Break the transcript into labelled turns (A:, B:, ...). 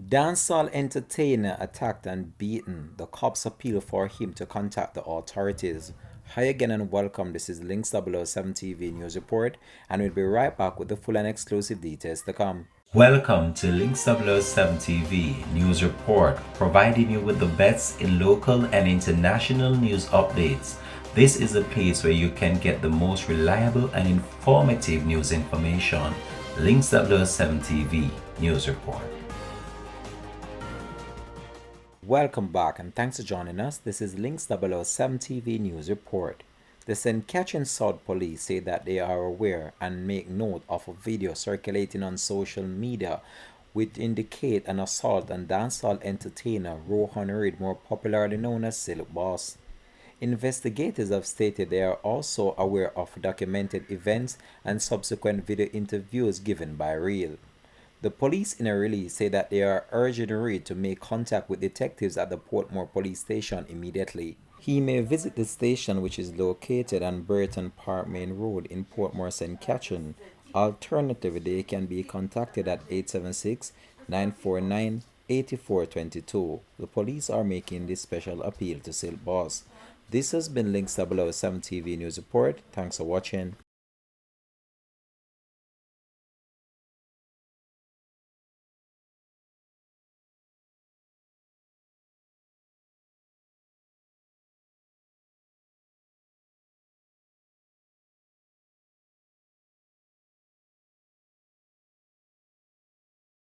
A: Dancehall entertainer attacked and beaten. The cops appeal for him to contact the authorities. Hi again and welcome. This is Links 007 TV News Report, and we'll be right back with the full and exclusive details to come.
B: Welcome to Links 007 TV News Report, providing you with the best in local and international news updates. This is a place where you can get the most reliable and informative news information. Links 007 TV News Report.
A: Welcome back and thanks for joining us. This is Links 007 TV News Report. The St. Catherine South Police say that they are aware and make note of a video circulating on social media which indicate an assault on dancehall entertainer Rohan Reid, more popularly known as Silk Boss. Investigators have stated they are also aware of documented events and subsequent video interviews given by Reid. The police in a release say that they are urging Reid to make contact with detectives at the Portmore police station immediately. He may visit the station, which is located on Burton Park Main Road in Portmore, St. Catherine. Alternatively, they can be contacted at 876-949-8422. The police are making this special appeal to Silk Boss. This has been Links 007 TV News Report. Thanks for watching.